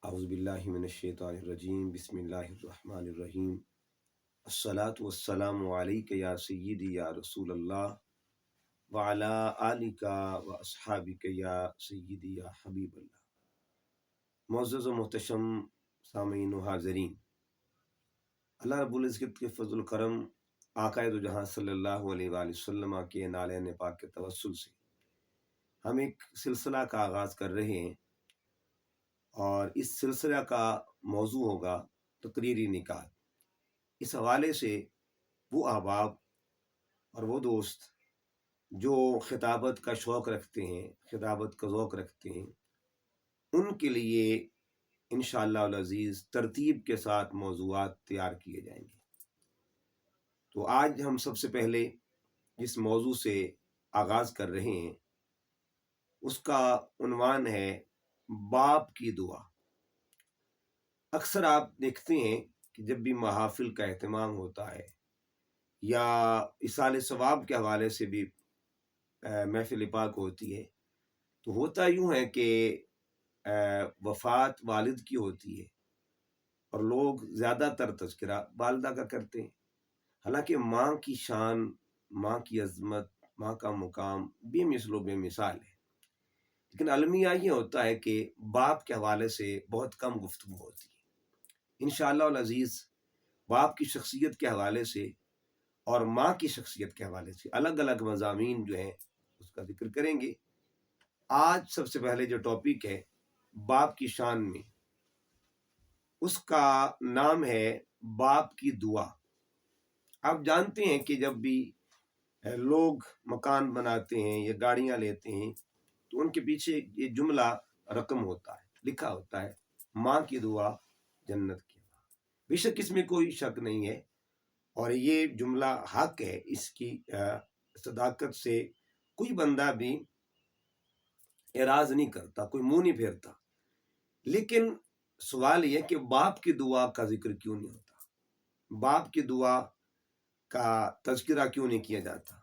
اعوذ باللہ من الشیطان الرجیم بسم اللہ الرحمن الرحیم الصلاۃ والسلام علیک یا سیدی یا رسول اللہ وعلی آلک و اصحابک یا سیدی یا حبیب اللہ۔ معزز و محتشم سامعین و حاضرین، اللہ رب العزت کے فضل و کرم، آقائے دو جہاں صلی اللہ علیہ وآلہ وسلم کے نالین پاک کے توسل سے ہم ایک سلسلہ کا آغاز کر رہے ہیں، اور اس سلسلہ کا موضوع ہوگا تقریری نکاح۔ اس حوالے سے وہ احباب اور وہ دوست جو خطابت کا شوق رکھتے ہیں، خطابت کا ذوق رکھتے ہیں، ان کے لیے انشاءاللہ العزیز ترتیب کے ساتھ موضوعات تیار کیے جائیں گے۔ تو آج ہم سب سے پہلے جس موضوع سے آغاز کر رہے ہیں اس کا عنوان ہے باپ کی دعا۔ اکثر آپ دیکھتے ہیں کہ جب بھی محافل کا اہتمام ہوتا ہے یا ایصال ثواب کے حوالے سے بھی محفل پاک ہوتی ہے، تو ہوتا یوں ہے کہ وفات والد کی ہوتی ہے اور لوگ زیادہ تر تذکرہ والدہ کا کرتے ہیں، حالانکہ ماں کی شان، ماں کی عظمت، ماں کا مقام بے مثل و بے مثال ہے، لیکن المیہ یہ ہوتا ہے کہ باپ کے حوالے سے بہت کم گفتگو ہوتی ہے۔ انشاءاللہ العزیز باپ کی شخصیت کے حوالے سے اور ماں کی شخصیت کے حوالے سے الگ الگ مضامین جو ہیں اس کا ذکر کریں گے۔ آج سب سے پہلے جو ٹاپک ہے باپ کی شان میں، اس کا نام ہے باپ کی دعا۔ آپ جانتے ہیں کہ جب بھی لوگ مکان بناتے ہیں یا گاڑیاں لیتے ہیں تو ان کے پیچھے یہ جملہ رقم ہوتا ہے، لکھا ہوتا ہے، ماں کی دعا جنت کی دعا۔ بے شک اس میں کوئی شک نہیں ہے، اور یہ جملہ حق ہے، اس کی صداقت سے کوئی بندہ بھی اعراض نہیں کرتا، کوئی منہ نہیں پھیرتا۔ لیکن سوال یہ کہ باپ کی دعا کا ذکر کیوں نہیں ہوتا، باپ کی دعا کا تذکرہ کیوں نہیں کیا جاتا۔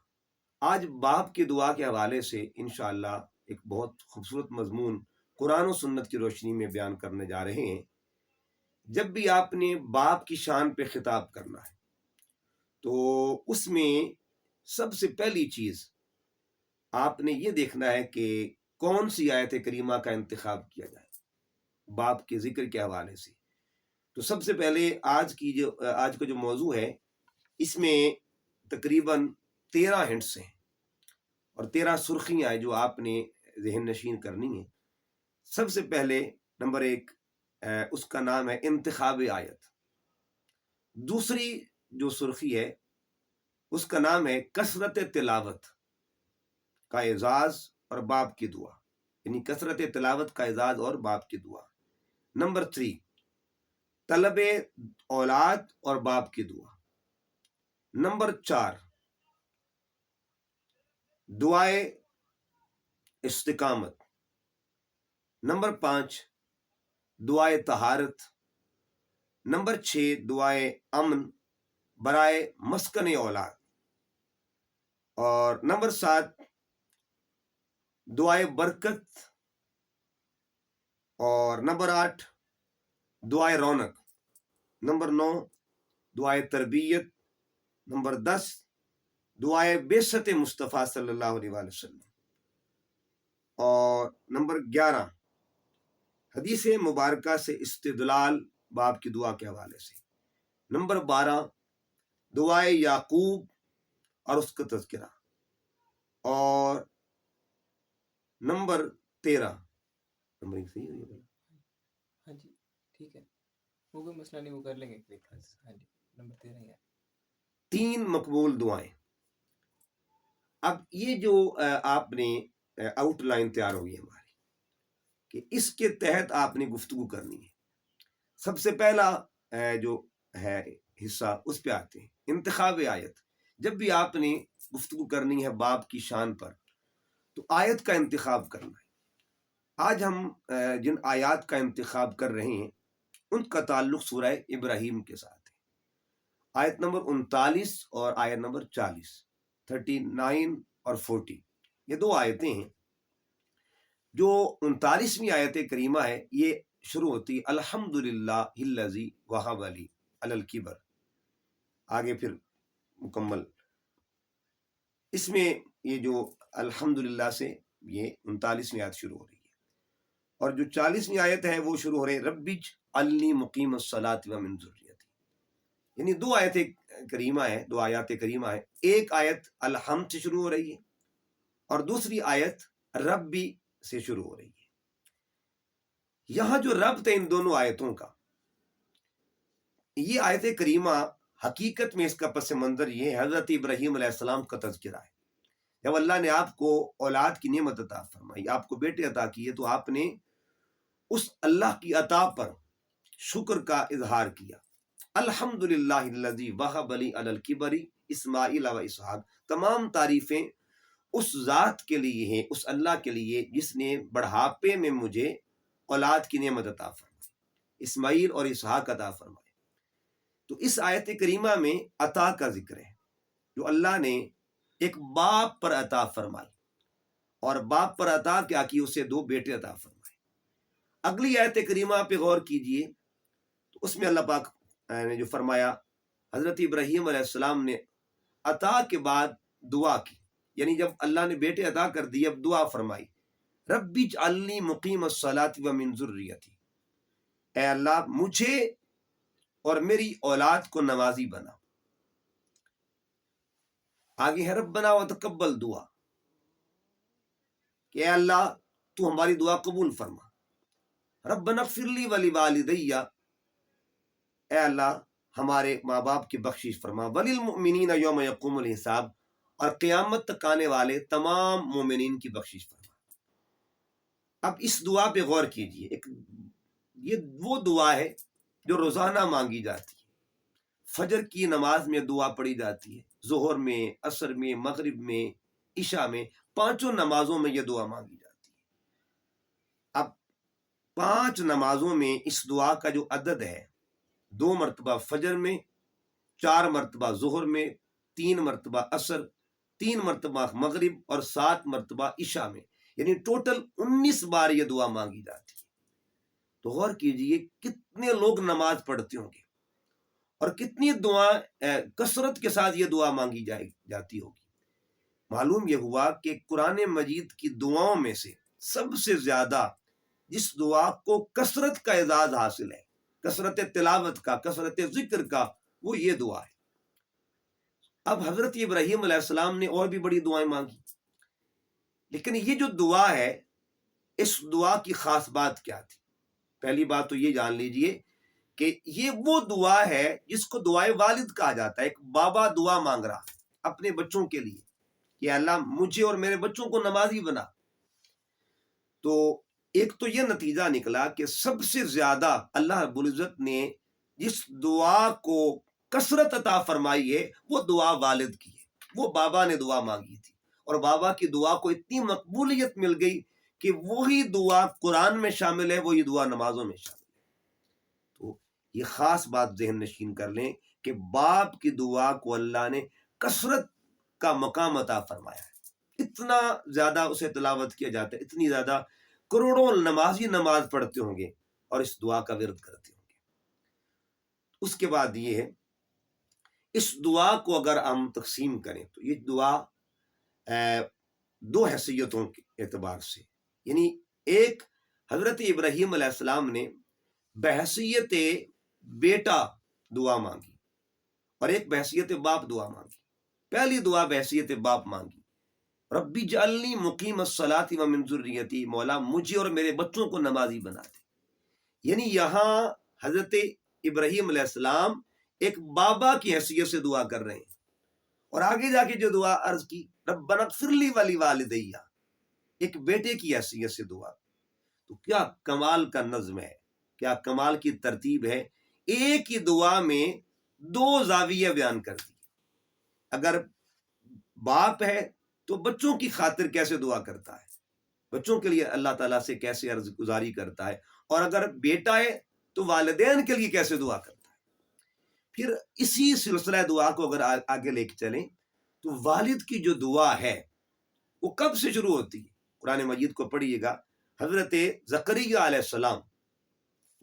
آج باپ کی دعا کے حوالے سے انشاءاللہ ایک بہت خوبصورت مضمون قرآن و سنت کی روشنی میں بیان کرنے جا رہے ہیں۔ جب بھی آپ نے باپ کی شان پہ خطاب کرنا ہے تو اس میں سب سے پہلی چیز آپ نے یہ دیکھنا ہے کہ کون سی آیت کریمہ کا انتخاب کیا جائے باپ کے ذکر کے حوالے سے۔ تو سب سے پہلے آج کا جو موضوع ہے، اس میں تقریباً 13 ہنٹس ہیں اور 13 سرخیاں ہیں جو آپ نے ذہن نشین کرنی ہیں۔ سب سے پہلے نمبر 1 اس کا نام ہے انتخاب آیت۔ دوسری جو سرخی ہے اس کا نام ہے کثرت تلاوت کا اعزاز اور باپ کی دعا، یعنی کثرت تلاوت کا اعزاز اور باپ کی دعا۔ نمبر 3 طلب اولاد اور باپ کی دعا۔ نمبر 4 دعائے استقامت۔ نمبر 5 دعائے طہارت۔ نمبر 6 دعائے امن برائے مسکن اولاد۔ اور نمبر 7 دعائے برکت۔ اور نمبر 8 دعائے رونق۔ نمبر 9 دعائے تربیت۔ نمبر 10 دعائے بعثت مصطفیٰ صلی اللہ علیہ وآلہ وسلم۔ اور نمبر 11 حدیث مبارکہ سے استدلال باپ کی دعا کے حوالے سے۔ نمبر 12 دعائے یعقوب اور اس کا تذکرہ۔ اور نمبر 13 نمبر صحیح ہے؟ ہاں جی ٹھیک ہے، وہ کوئی مسئلہ نہیں، وہ کر لیں گے۔ ہاں جی نمبر 13 ہے 3 مقبول دعائیں۔ اب یہ جو آپ نے آؤٹ لائن تیار ہوئی ہے ہماری کہ اس کے تحت آپ نے گفتگو کرنی ہے۔ سب سے پہلا جو ہے حصہ اس پہ آتے ہیں، انتخاب آیت۔ جب بھی آپ نے گفتگو کرنی ہے باپ کی شان پر تو آیت کا انتخاب کرنا ہے۔ آج ہم جن آیات کا انتخاب کر رہے ہیں ان کا تعلق سورہ ابراہیم کے ساتھ ہے۔ آیت نمبر 39 اور آیت نمبر 40، 39 اور 40، یہ 2 آیتیں ہیں۔ جو 39ویں آیت کریمہ ہے یہ شروع ہوتی ہے الحمدللہ الذی وہب لی علی الکبر، آگے پھر مکمل اس میں یہ جو الحمدللہ سے یہ 39ویں آیت شروع ہو رہی ہے، اور جو 40ویں آیت ہے وہ شروع ہو رہی ہے رب اجعلنی مقیم الصلاۃ ومن ذریتی، یعنی دو آیت کریمہ ہے، دو آیات کریمہ ہے، ایک آیت الحمد سے شروع ہو رہی ہے اور دوسری آیت ربی سے شروع ہو رہی ہے۔ یہاں جو ربط ہے ان دونوں آیتوں کا، یہ آیت کریمہ حقیقت میں اس کا پس منظر یہ ہے حضرت ابراہیم علیہ السلام کا تذکرہ ہے۔ جب اللہ نے آپ کو اولاد کی نعمت عطا فرمائی، آپ کو بیٹے عطا کیے، تو آپ نے اس اللہ کی عطا پر شکر کا اظہار کیا۔ الحمدللہ الذی وہب لی علی الکبر اسماعیل و اسحاق، تمام تعریفیں اس ذات کے لیے ہیں، اس اللہ کے لیے جس نے بڑھاپے میں مجھے اولاد کی نعمت عطا فرمائی، اسماعیل اور اسحاق عطا فرمائے۔ تو اس آیت کریمہ میں عطا کا ذکر ہے، جو اللہ نے ایک باپ پر عطا فرمائی، اور باپ پر عطا کیا کی، اسے دو بیٹے عطا فرمائے۔ اگلی آیت کریمہ پہ غور کیجئے، تو اس میں اللہ پاک نے جو فرمایا، حضرت ابراہیم علیہ السلام نے عطا کے بعد دعا کی، یعنی جب اللہ نے بیٹے عطا کر دیے، اب دعا فرمائی رب اجعلنی مقیم الصلاۃ ومن ذریتی، اے اللہ مجھے اور میری اولاد کو نمازی بنا۔ آگے ہے ربنا وتقبل دعا، کہ اے اللہ تو ہماری دعا قبول فرما۔ ربنا اغفر لی ولوالدی، اے اللہ ہمارے ماں باپ کی بخشش فرما، وللمؤمنین یوم یقوم الحساب، اور قیامت تک آنے والے تمام مومنین کی بخشش فرما۔ اب اس دعا پہ غور کیجئے، یہ وہ دعا ہے جو روزانہ مانگی جاتی ہے۔ فجر کی نماز میں دعا پڑھی جاتی ہے، ظہر میں، عصر میں، مغرب میں، عشاء میں، پانچوں نمازوں میں یہ دعا مانگی جاتی ہے۔ اب 5 نمازوں میں اس دعا کا جو عدد ہے، 2 مرتبہ فجر میں، 4 مرتبہ ظہر میں، 3 مرتبہ عصر، 3 مرتبہ مغرب اور 7 مرتبہ عشاء میں، یعنی ٹوٹل 19 بار یہ دعا مانگی جاتی ہے۔ تو غور کیجئے کتنے لوگ نماز پڑھتے ہوں گے، اور کتنی دعا کثرت کے ساتھ یہ دعا مانگی جاتی ہوگی۔ معلوم یہ ہوا کہ قرآن مجید کی دعاؤں میں سے سب سے زیادہ جس دعا کو کثرت کا اعزاز حاصل ہے، کثرت تلاوت کا، کثرت ذکر کا، وہ یہ دعا ہے۔ اب حضرت ابراہیم علیہ السلام نے اور بھی بڑی دعائیں مانگی، لیکن یہ جو دعا ہے، اس دعا کی خاص بات کیا تھی؟ پہلی بات تو یہ جان لیجئے کہ یہ وہ دعا ہے جس کو دعائے والد کہا جاتا ہے۔ ایک بابا دعا مانگ رہا اپنے بچوں کے لیے کہ اللہ مجھے اور میرے بچوں کو نمازی بنا۔ تو ایک تو یہ نتیجہ نکلا کہ سب سے زیادہ اللہ رب العزت نے جس دعا کو کثرت عطا فرمائی ہے، وہ دعا والد کی ہے، وہ بابا نے دعا مانگی تھی، اور بابا کی دعا کو اتنی مقبولیت مل گئی کہ وہی دعا قرآن میں شامل ہے، وہی دعا نمازوں میں شامل ہے۔ تو یہ خاص بات ذہن نشین کر لیں کہ باپ کی دعا کو اللہ نے کثرت کا مقام عطا فرمایا ہے، اتنا زیادہ اسے تلاوت کیا جاتا ہے، اتنی زیادہ کروڑوں نمازی نماز پڑھتے ہوں گے اور اس دعا کا ورد کرتے ہوں گے۔ اس کے بعد یہ ہے، اس دعا کو اگر ہم تقسیم کریں تو یہ دعا 2 حیثیتوں کے اعتبار سے، یعنی ایک حضرت ابراہیم علیہ السلام نے بحیثیت بیٹا دعا مانگی، اور ایک بحیثیت باپ دعا مانگی۔ پہلی دعا بحیثیت باپ مانگی، ربی اجعلنی مقیم الصلاۃ ومن ذریتی، مولا مجھے اور میرے بچوں کو نمازی بنا دے۔ یعنی یہاں حضرت ابراہیم علیہ السلام ایک بابا کی حیثیت سے دعا کر رہے ہیں، اور آگے جا کے جو دعا عرض کی ربنا اغفر لی ولوالدی، ایک بیٹے کی حیثیت سے دعا۔ تو کیا کمال کا نظم ہے، کیا کمال کی ترتیب ہے، ایک ہی دعا میں 2 زاویہ بیان کر دی۔ اگر باپ ہے تو بچوں کی خاطر کیسے دعا کرتا ہے، بچوں کے لیے اللہ تعالیٰ سے کیسے عرض گزاری کرتا ہے، اور اگر بیٹا ہے تو والدین کے لیے کیسے دعا کرتا ہے۔ پھر اسی سلسلہ دعا کو اگر آگے لے کے چلیں تو والد کی جو دعا ہے وہ کب سے شروع ہوتی ہے؟ قرآن مجید کو پڑھیے گا، حضرت زکریا علیہ السلام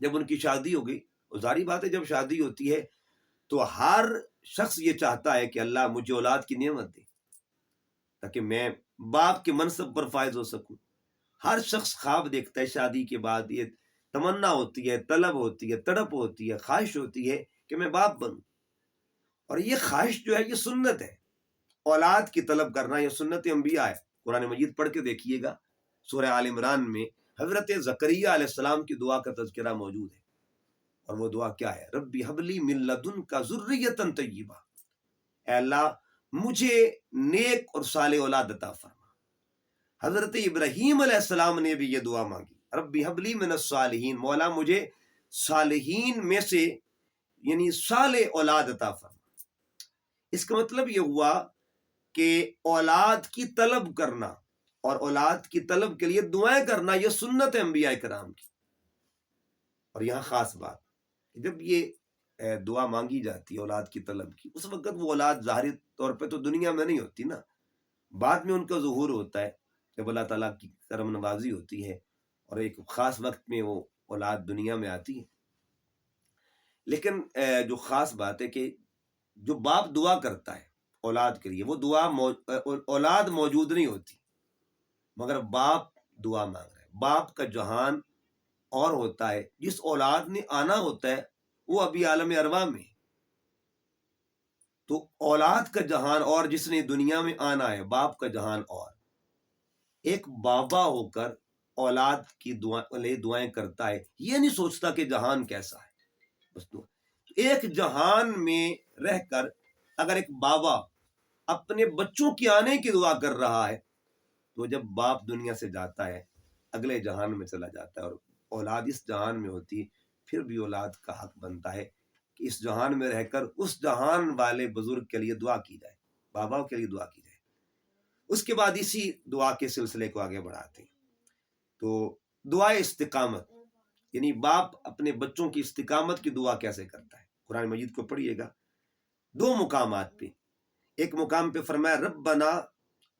جب ان کی شادی ہو گئی، ظاہری بات ہے جب شادی ہوتی ہے تو ہر شخص یہ چاہتا ہے کہ اللہ مجھے اولاد کی نعمت دے تاکہ میں باپ کے منصب پر فائز ہو سکوں. ہر شخص خواب دیکھتا ہے شادی کے بعد، یہ تمنا ہوتی ہے، طلب ہوتی ہے، تڑپ ہوتی ہے، خواہش ہوتی ہے کہ میں باپ بنوں. اور یہ خواہش جو ہے یہ سنت ہے، اولاد کی طلب کرنا یہ سنت انبیاء ہے. قرآن مجید پڑھ کے دیکھیے گا، سورہ آل عمران میں حضرت زکریا علیہ السلام کی دعا کا تذکرہ موجود ہے. اور وہ دعا کیا ہے؟ ربی حبلی من لدنک ذریۃ طیبہ، اے اللہ مجھے نیک اور صالح اولاد عطا فرما. حضرت ابراہیم علیہ السلام نے بھی یہ دعا مانگی، ربی حبلی من الصالحین، مولا مجھے صالحین میں سے یعنی صالح اولاد عطا فرما. اس کا مطلب یہ ہوا کہ اولاد کی طلب کرنا اور اولاد کی طلب کے لیے دعائیں کرنا یہ سنت ہے انبیاء کرام کی. اور یہاں خاص بات، جب یہ دعا مانگی جاتی ہے اولاد کی طلب کی، اس وقت وہ اولاد ظاہری طور پہ تو دنیا میں نہیں ہوتی نا، بعد میں ان کا ظہور ہوتا ہے جب اللہ تعالیٰ کی کرم نوازی ہوتی ہے اور ایک خاص وقت میں وہ اولاد دنیا میں آتی ہے. لیکن جو خاص بات ہے کہ جو باپ دعا کرتا ہے اولاد کے لیے، وہ دعا اولاد موجود نہیں ہوتی مگر باپ دعا مانگ رہا ہے. باپ کا جہان اور ہوتا ہے، جس اولاد نے آنا ہوتا ہے وہ ابھی عالم ارواح میں. تو اولاد کا جہان اور جس نے دنیا میں آنا ہے، باپ کا جہان اور. ایک بابا ہو کر اولاد کی دعائیں کرتا ہے، یہ نہیں سوچتا کہ جہان کیسا ہے. بس ایک جہان میں رہ کر اگر ایک بابا اپنے بچوں کی آنے کی دعا کر رہا ہے تو جب باپ دنیا سے جاتا ہے اگلے جہان میں چلا جاتا ہے اور اولاد اس جہان میں ہوتی، پھر بھی اولاد کا حق بنتا ہے کہ اس جہان میں رہ کر اس جہان والے بزرگ کے لیے دعا کی جائے، بابا کے لیے دعا کی جائے. اس کے بعد اسی دعا کے سلسلے کو آگے بڑھاتے ہیں. تو دعا استقامت، یعنی باپ اپنے بچوں کی استقامت کی دعا کیسے کرتا ہے. قرآن مجید کو پڑھیے گا، دو مقامات پہ. ایک مقام پہ فرمایا ربنا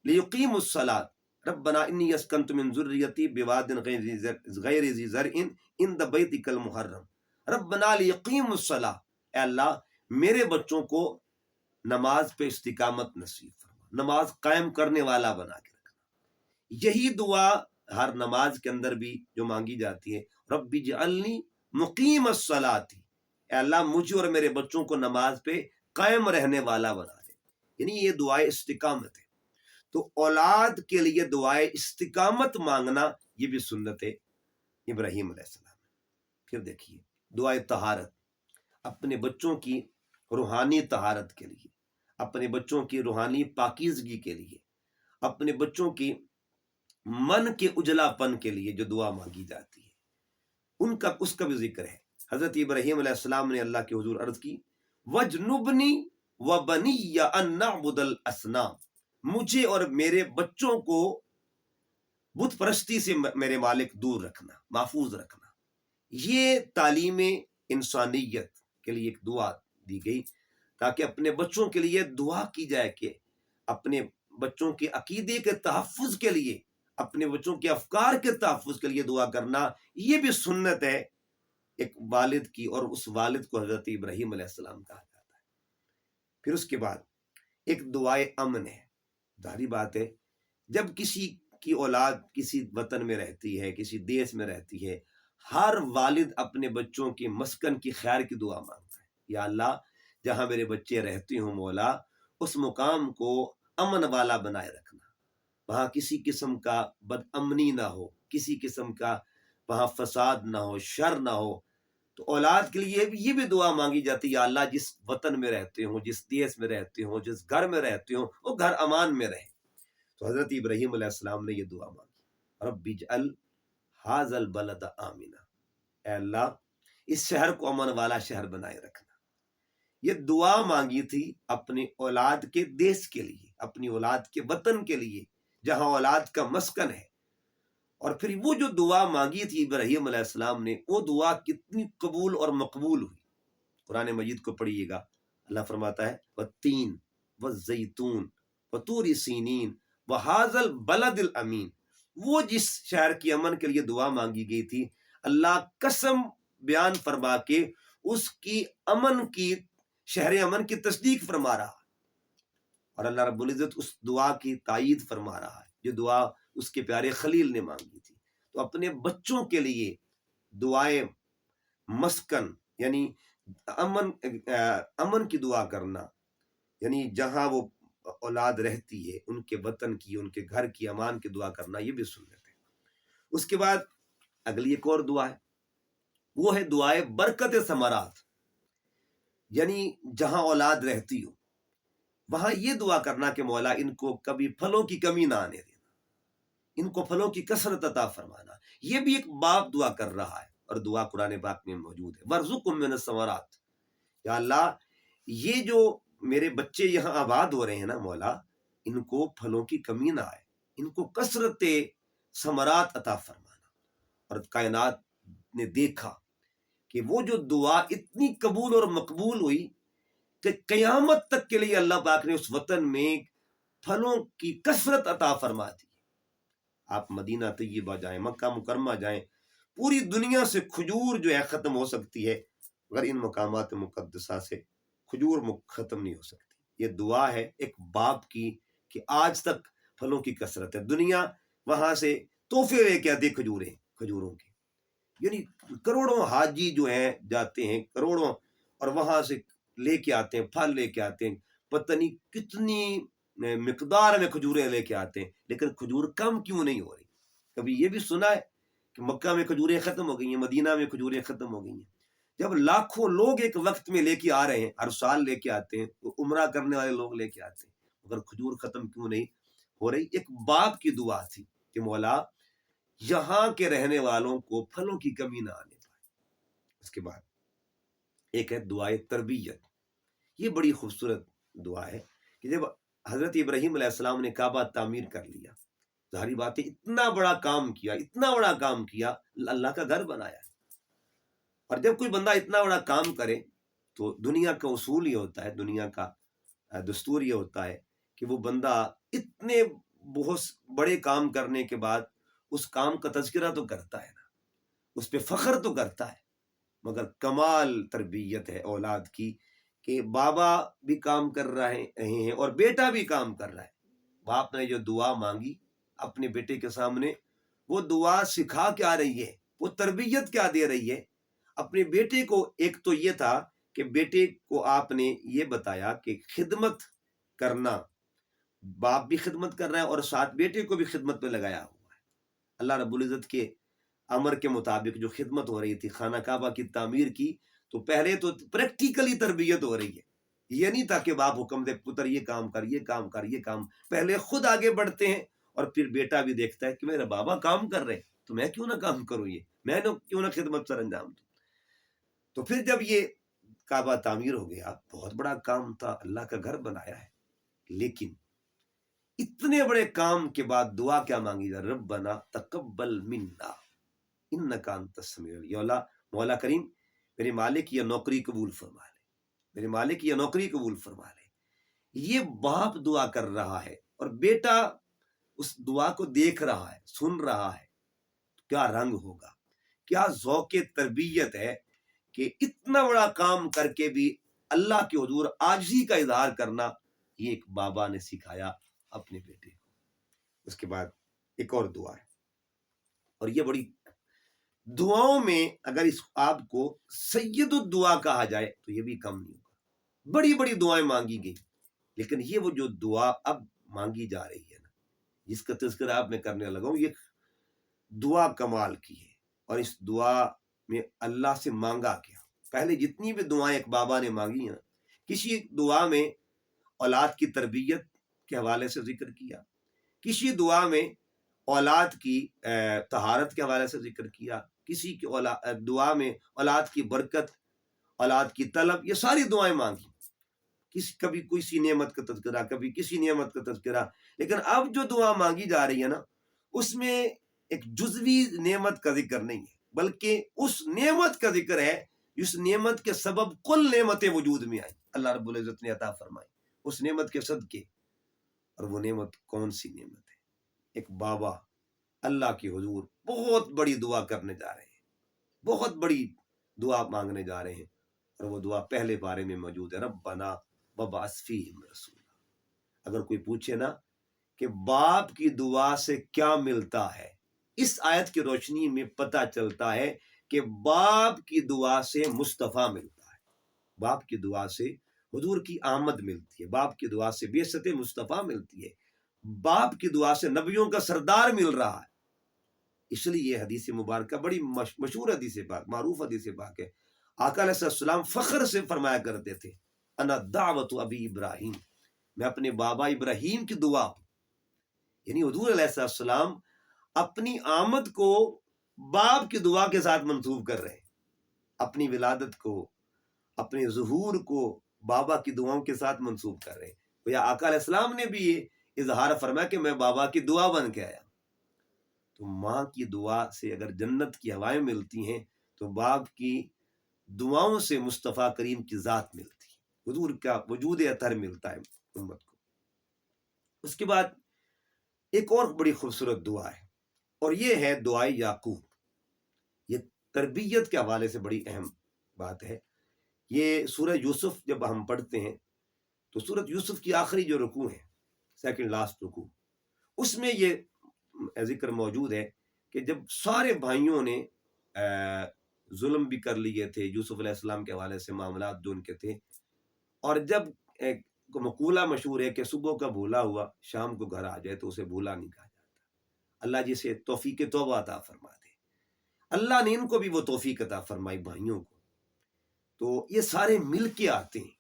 لیقیموا الصلاۃ ربنا انی اسکنت من ذریتی بواد غیر ذی زرع عند بیتک المحرم ربنا لیقیموا الصلاۃ، اے اللہ میرے بچوں کو نماز پہ استقامت نصیب فرما، نماز قائم کرنے والا بنا کے رکھنا. یہی دعا ہر نماز کے اندر بھی جو مانگی جاتی ہے، رب اجعلنی مقیم الصلاۃ، اے اللہ مجھے اور میرے بچوں کو نماز پہ قائم رہنے والا بنا دے. یعنی یہ دعائے استقامت ہے. تو اولاد کے لیے دعائے استقامت مانگنا یہ بھی سنت ہے ابراہیم علیہ السلام. پھر دیکھیے دعائے طہارت، اپنے بچوں کی روحانی طہارت کے لیے، اپنے بچوں کی روحانی پاکیزگی کے لیے، اپنے بچوں کی من کے اجلا پن کے لیے جو دعا مانگی جاتی ہے اس کا بھی ذکر ہے. حضرت ابراہیم علیہ السلام نے اللہ کے حضور عرض کی وَجْنُبْنِي وَبَنِيَّ أَن نَعْبُدَ الْأَصْنَامَ، مجھے اور میرے بچوں کو بت پرستی سے میرے مالک دور رکھنا، محفوظ رکھنا. یہ تعلیم انسانیت کے لیے ایک دعا دی گئی تاکہ اپنے بچوں کے لیے دعا کی جائے کہ اپنے بچوں کے عقیدے کے تحفظ کے لیے، اپنے بچوں کے افکار کے تحفظ کے لیے دعا کرنا یہ بھی سنت ہے ایک والد کی. اور اس والد کو حضرت ابراہیم علیہ السلام کہا جاتا ہے. پھر اس کے بعد ایک دعائے امن ہے. ظاہری بات ہے جب کسی کی اولاد کسی وطن میں رہتی ہے، کسی دیش میں رہتی ہے، ہر والد اپنے بچوں کے مسکن کی خیر کی دعا مانگتا ہے. یا اللہ جہاں میرے بچے رہتے ہوں مولا اس مقام کو امن والا بنائے رکھنا، وہاں کسی قسم کا بد امنی نہ ہو، کسی قسم کا وہاں فساد نہ ہو، شر نہ ہو. تو اولاد کے لیے یہ بھی دعا مانگی جاتی ہے یا اللہ جس وطن میں رہتے ہوں، جس دیش میں رہتے ہوں، جس گھر میں رہتے ہوں وہ گھر امان میں رہے. تو حضرت ابراہیم علیہ السلام نے یہ دعا مانگی رب اجعل ھذا البلد آمنا، اے اللہ اس شہر کو امن والا شہر بنائے رکھنا. یہ دعا مانگی تھی اپنی اولاد کے دیش کے لیے، اپنی اولاد کے وطن کے لیے جہاں اولاد کا مسکن ہے. اور پھر وہ جو دعا مانگی تھی ابراہیم علیہ السلام نے، وہ دعا کتنی قبول اور مقبول ہوئی. قرآن مجید کو پڑھیے گا، اللہ فرماتا ہے والتین والزیتون وطور سینین وہذا البلد الامین. وہ جس شہر کی امن کے لیے دعا مانگی گئی تھی، اللہ قسم بیان فرما کے اس کی امن کی شہر امن کی تصدیق فرما رہا ہے، اور اللہ رب العزت اس دعا کی تائید فرما رہا ہے جو دعا اس کے پیارے خلیل نے مانگی تھی۔ تو اپنے بچوں کے لیے دعائیں مسکن یعنی امن کی دعا کرنا، یعنی جہاں وہ اولاد رہتی ہے ان کے وطن کی، ان کے گھر کی امان کی دعا کرنا، یہ بھی سنت ہے۔ اس کے بعد اگلی ایک اور دعا ہے، وہ ہے دعائے برکت ثمرات، یعنی جہاں اولاد رہتی ہو وہاں یہ دعا کرنا کہ مولا ان کو کبھی پھلوں کی کمی نہ آنے دینا، ان کو پھلوں کی کثرت عطا فرمانا۔ یہ بھی ایک باپ دعا کر رہا ہے، اور دعا قرآن پاک میں موجود ہے، وَارْزُقْهُم مِّنَ الثَّمَرَاتِ، یا اللہ یہ جو میرے بچے یہاں آباد ہو رہے ہیں نا مولا، ان کو پھلوں کی کمی نہ آئے، ان کو کثرت ثمرات عطا فرمانا۔ اور کائنات نے دیکھا کہ وہ جو دعا اتنی قبول اور مقبول ہوئی کہ قیامت تک کے لیے اللہ پاک نے اس وطن میں پھلوں کی کثرت عطا فرما دی۔ آپ مدینہ طیبہ جائیں، مکہ مکرمہ جائیں، پوری دنیا سے کھجور جو ہے ختم ہو سکتی ہے، مگر ان مقامات مقدسہ سے کھجور ختم نہیں ہو سکتی۔ یہ دعا ہے ایک باپ کی کہ آج تک پھلوں کی کثرت ہے، دنیا وہاں سے تحفے لے کے آتی کھجوروں کے، یعنی کروڑوں حاجی جو ہیں جاتے ہیں کروڑوں، اور وہاں سے لے کے آتے ہیں، پھل لے کے آتے ہیں، پتہ نہیں کتنی مقدار میں کھجوریں لے کے آتے ہیں، لیکن کھجور کم کیوں نہیں ہو رہی؟ کبھی یہ بھی سنا ہے کہ مکہ میں کھجوریں ختم ہو گئی ہیں، مدینہ میں کھجوریں ختم ہو گئی ہیں؟ جب لاکھوں لوگ ایک وقت میں لے کے آ رہے ہیں، ہر سال لے کے آتے ہیں، وہ عمرہ کرنے والے لوگ لے کے آتے ہیں، مگر کھجور ختم کیوں نہیں ہو رہی؟ ایک باپ کی دعا تھی کہ مولا یہاں کے رہنے والوں کو پھلوں کی کمی نہ آنے پائے۔ اس کے بعد ایک ہے دعائے تربیت، یہ بڑی خوبصورت دعا ہے کہ جب حضرت ابراہیم علیہ السلام نے کعبہ تعمیر کر لیا، ظاہری بات ہے اتنا بڑا کام کیا، اللہ کا گھر بنایا، اور جب کوئی بندہ اتنا بڑا کام کرے تو دنیا کا اصول یہ ہوتا ہے، دنیا کا دستور یہ ہوتا ہے کہ وہ بندہ اتنے بہت بڑے کام کرنے کے بعد اس کام کا تذکرہ تو کرتا ہے نا، اس پہ فخر تو کرتا ہے، مگر کمال تربیت ہے اولاد کی کہ بابا بھی کام کر رہے ہیں اور بیٹا بھی کام کر رہا ہے۔ باپ نے جو دعا مانگی اپنے بیٹے کے سامنے، وہ دعا سکھا کیا رہی ہے، وہ تربیت کیا دے رہی ہے اپنے بیٹے کو۔ ایک تو یہ تھا کہ بیٹے کو آپ نے یہ بتایا کہ خدمت کرنا، باپ بھی خدمت کر رہا ہے اور ساتھ بیٹے کو بھی خدمت میں لگایا ہوا ہے۔ اللہ رب العزت کے امر کے مطابق جو خدمت ہو رہی تھی خانہ کعبہ کی تعمیر کی، تو پہلے تو پریکٹیکلی تربیت ہو رہی ہے، یہ نہیں تھا کہ باپ حکم دے پتر یہ کام کر، یہ کام کر، یہ کام، پہلے خود آگے بڑھتے ہیں اور پھر بیٹا بھی دیکھتا ہے کہ میرے بابا کام کر رہے تو میں کیوں نہ کام کروں، یہ میں کیوں نہ خدمت سر انجام دوں۔ تو پھر جب یہ کعبہ تعمیر ہو گیا، بہت بڑا کام تھا، اللہ کا گھر بنایا ہے، لیکن اتنے بڑے کام کے بعد دعا کیا مانگی جا، ربنا تقبل منا انک انت السمیع العلیم، مولا کریم میرے مالک یہ نوکری قبول فرما لے، میرے مالک یہ نوکری قبول فرما لے۔ یہ باپ دعا کر رہا ہے اور بیٹا اس دعا کو دیکھ رہا ہے، سن رہا ہے، کیا رنگ ہوگا، کیا ذوق تربیت ہے کہ اتنا بڑا کام کر کے بھی اللہ کے حضور عاجزی کا اظہار کرنا، یہ ایک بابا نے سکھایا اپنے بیٹے کو۔ اس کے بعد ایک اور دعا ہے، اور یہ بڑی دعاؤں میں اگر اس آپ کو سید الدعا کہا جائے تو یہ بھی کم نہیں ہوگا، بڑی بڑی دعائیں مانگی گئی، لیکن یہ وہ جو دعا اب مانگی جا رہی ہے نا، جس کا تذکرہ آپ میں کرنے لگا ہوں، یہ دعا کمال کی ہے، اور اس دعا میں اللہ سے مانگا کیا۔ پہلے جتنی بھی دعائیں ایک بابا نے مانگی ہیں، کسی دعا میں اولاد کی تربیت کے حوالے سے ذکر کیا، کسی دعا میں اولاد کی طہارت کے حوالے سے ذکر کیا، کسی کی دعا میں اولاد کی برکت، اولاد کی طلب، یہ ساری دعائیں مانگی، کبھی کسی نعمت کا تذکرہ، کبھی کسی نعمت کا تذکرہ، لیکن اب جو دعا مانگی جا رہی ہے نا، اس میں ایک جزوی نعمت کا ذکر نہیں ہے، بلکہ اس نعمت کا ذکر ہے جس نعمت کے سبب کل نعمتیں وجود میں آئی، اللہ رب العزت نے عطا فرمائی اس نعمت کے صدقے۔ اور وہ نعمت کون سی نعمت ہے؟ ایک بابا اللہ کے حضور بہت بڑی دعا کرنے جا رہے ہیں، بہت بڑی دعا مانگنے جا رہے ہیں، اور وہ دعا پہلے پارے میں موجود ہے، ربنا وبعث فیہم رسولا۔ اگر کوئی پوچھے نا کہ باپ کی دعا سے کیا ملتا ہے، اس آیت کی روشنی میں پتہ چلتا ہے کہ باپ کی دعا سے مصطفیٰ ملتا ہے، باپ کی دعا سے حضور کی آمد ملتی ہے، باپ کی دعا سے بعثت مصطفیٰ ملتی ہے، باپ کی دعا سے نبیوں کا سردار مل رہا ہے۔ اس لیے یہ حدیث مبارکہ بڑی مشہور حدیث پاک، معروف حدیث پاک ہے۔ آقا علیہ السلام فخر سے فرمایا کرتے تھے، انا دعوت ابی ابراہیم، میں اپنے بابا ابراہیم کی دعا ہوں۔ یعنی حضور علیہ السلام اپنی آمد کو باپ کی دعا کے ساتھ منسوب کر رہے ہیں، اپنی ولادت کو، اپنے ظہور کو بابا کی دعاؤں کے ساتھ منسوب کر رہے ہیں۔ یا آقا علیہ السلام نے بھی یہ اظہار فرمایا کہ میں بابا کی دعا بن کے آیا۔ تو ماں کی دعا سے اگر جنت کی ہوائیں ملتی ہیں تو باپ کی دعاؤں سے مصطفیٰ کریم کی ذات ملتی ہے، حضور کا وجود اطہر ملتا ہے امت کو۔ اس کے بعد ایک اور بڑی خوبصورت دعا ہے، اور یہ ہے دعائے یعقوب۔ یہ تربیت کے حوالے سے بڑی اہم بات ہے۔ یہ سورہ یوسف جب ہم پڑھتے ہیں تو سورۃ یوسف کی آخری جو رکوع ہے، سیکنڈ لاسٹ رکوع، اس میں یہ ذکر موجود ہے کہ جب سارے بھائیوں نے ظلم بھی کر لیے تھے یوسف علیہ السلام کے حوالے سے، معاملات جو ان کے تھے، اور جب ایک مقولہ مشہور ہے کہ صبح کا بھولا ہوا شام کو گھر آ جائے تو اسے بھولا نہیں کہا جاتا۔ اللہ جسے توفیق توبہ عطا فرما دے، اللہ نے ان کو بھی وہ توفیق عطا فرمائی بھائیوں کو۔ تو یہ سارے مل کے آتے ہیں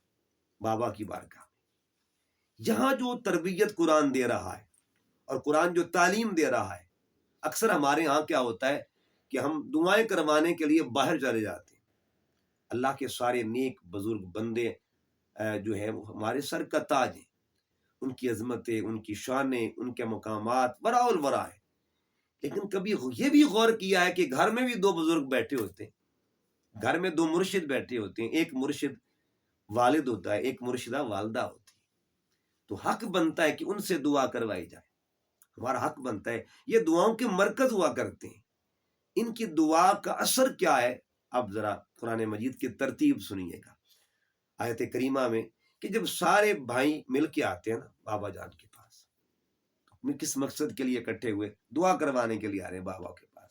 بابا کی بارگاہ میں۔ یہاں جو تربیت قرآن دے رہا ہے اور قرآن جو تعلیم دے رہا ہے، اکثر ہمارے ہاں کیا ہوتا ہے کہ ہم دعائیں کروانے کے لیے باہر چلے جاتے ہیں۔ اللہ کے سارے نیک بزرگ بندے جو ہیں وہ ہمارے سر کا تاج ہیں، ان کی عظمتیں، ان کی شانیں، ان کے مقامات ورا الورا ہے۔ لیکن کبھی یہ بھی غور کیا ہے کہ گھر میں بھی دو بزرگ بیٹھے ہوتے ہیں، گھر میں دو مرشد بیٹھے ہوتے ہیں، ایک مرشد والد ہوتا ہے، ایک مرشدہ والدہ ہوتی ہے، تو حق بنتا ہے کہ ان سے دعا کروائی جائے، ہمارا حق بنتا ہے۔ یہ دعاؤں کے مرکز ہوا کرتے ہیں، ان کی دعا کا اثر کیا ہے؟ اب ذرا قرآن مجید کی ترتیب سنیے گا آیت کریمہ میں، کہ جب سارے بھائی مل کے آتے ہیں نا بابا جان کے پاس، میں کس مقصد کے لیے اکٹھے ہوئے؟ دعا کروانے کے لیے آ رہے ہیں بابا کے پاس۔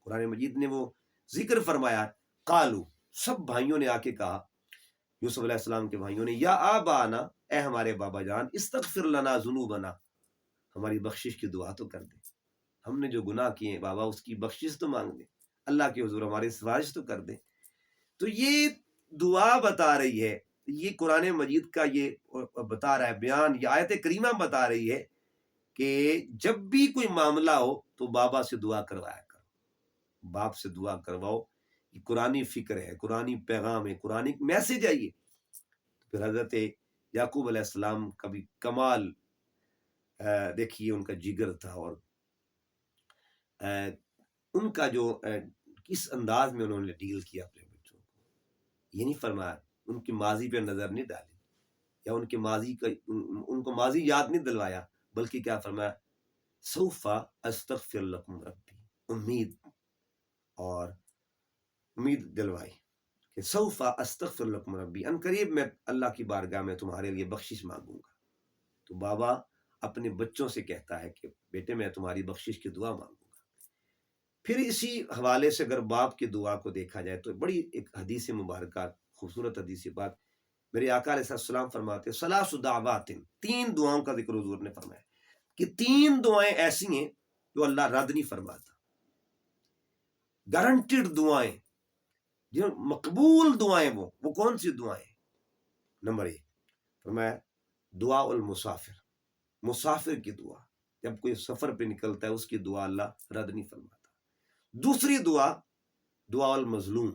قرآن مجید نے وہ ذکر فرمایا، قالو، سب بھائیوں نے آ کے کہا، یوسف علیہ السلام کے بھائیوں نے، یا آبانا، اے ہمارے بابا جان، استغفر لنا ذنوبنا، ہماری بخشش کی دعا تو کر دیں، ہم نے جو گناہ کیے ہیں بابا اس کی بخشش تو مانگ دیں، اللہ کے حضور ہماری سفارش تو کر دیں۔ تو یہ دعا بتا رہی ہے، یہ قرآن مجید کا یہ بتا رہا ہے بیان، یہ آیت کریمہ بتا رہی ہے کہ جب بھی کوئی معاملہ ہو تو بابا سے دعا کروایا کرو، باپ سے دعا کرواؤ۔ یہ قرآنی فکر ہے، قرآنی پیغام ہے، قرآنی میسج ہے یہ۔ پھر حضرت یعقوب علیہ السلام کا بھی کمال دیکھیے، ان کا جگر تھا، اور ان کا جو کس انداز میں انہوں نے ڈیل کیا اپنے بچوں کو، یہ نہیں فرمایا ان کی ماضی پہ نظر نہیں ڈالی، یا ان کے ماضی کا ان کو ماضی یاد نہیں دلوایا، بلکہ کیا فرمایا، سوف استغفر لکم ربی، امید دلوائی کہ سوف استغفر لکم ربی، ان قریب میں اللہ کی بارگاہ میں تمہارے لیے بخشش مانگوں گا۔ تو بابا اپنے بچوں سے کہتا ہے کہ بیٹے میں تمہاری بخشش کی دعا مانگوں گا۔ پھر اسی حوالے سے اگر باپ کی دعا کو دیکھا جائے تو بڑی ایک حدیث مبارکہ، خوبصورت حدیث بات، میرے آقا علیہ السلام فرماتے ہیں، ثلاث دعوات، تین دعاؤں کا ذکر حضور نے فرمایا کہ تین دعائیں ایسی ہیں جو اللہ رد نہیں فرماتا، گارنٹیڈ دعائیں، جو مقبول دعائیں، وہ کون سی دعائیں؟ نمبر ایک فرمایا دعا المسافر، مسافر کی دعا، جب کوئی سفر پہ نکلتا ہے اس کی دعا اللہ رد نہیں فرماتا۔ دوسری دعا دعا المظلوم،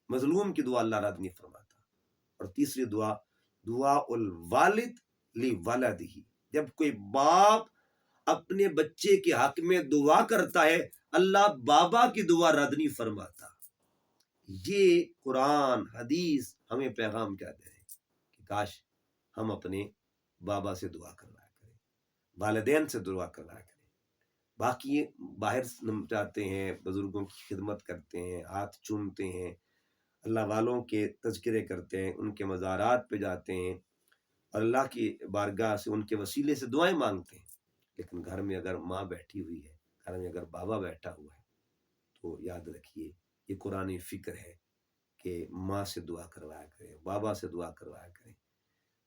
مظلوم کی دعا اللہ رد نہیں فرماتا۔ اور تیسری دعا دعا الوالد لولدہ، جب کوئی باپ اپنے بچے کے حق میں دعا کرتا ہے اللہ بابا کی دعا رد نہیں فرماتا۔ یہ قرآن حدیث ہمیں پیغام کیا دے رہے ہیں کہ کاش ہم اپنے بابا سے دعا کروایا کریں، والدین سے دعا کروایا کریں۔ باقی باہر جاتے ہیں، بزرگوں کی خدمت کرتے ہیں، ہاتھ چومتے ہیں، اللہ والوں کے تذکرے کرتے ہیں، ان کے مزارات پہ جاتے ہیں اور اللہ کی بارگاہ سے ان کے وسیلے سے دعائیں مانگتے ہیں، لیکن گھر میں اگر ماں بیٹھی ہوئی ہے، گھر میں اگر بابا بیٹھا ہوا ہے، تو یاد رکھیے یہ قرآن فکر ہے کہ ماں سے دعا کروایا کریں، بابا سے دعا کروایا کریں۔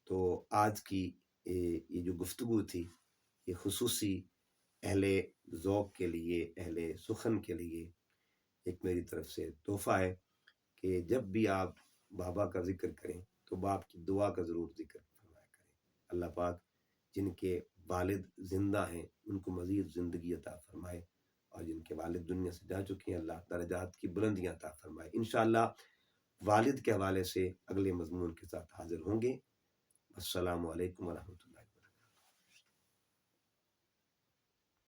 تو آج کی یہ جو گفتگو تھی، یہ خصوصی اہل ذوق کے لیے، اہل سخن کے لیے ایک میری طرف سے تحفہ ہے کہ جب بھی آپ بابا کا ذکر کریں تو باپ کی دعا کا ضرور ذکر فرمایا کریں۔ اللہ پاک جن کے والد زندہ ہیں ان کو مزید زندگی عطا فرمائے، اور جن کے والد دنیا سے جا چکے ہیں اللہ درجات کی بلندیاں عطا فرمائے۔ انشاءاللہ والد کے حوالے سے اگلے مضمون کے ساتھ حاضر ہوں گے۔ السلام علیکم ورحمۃ اللہ۔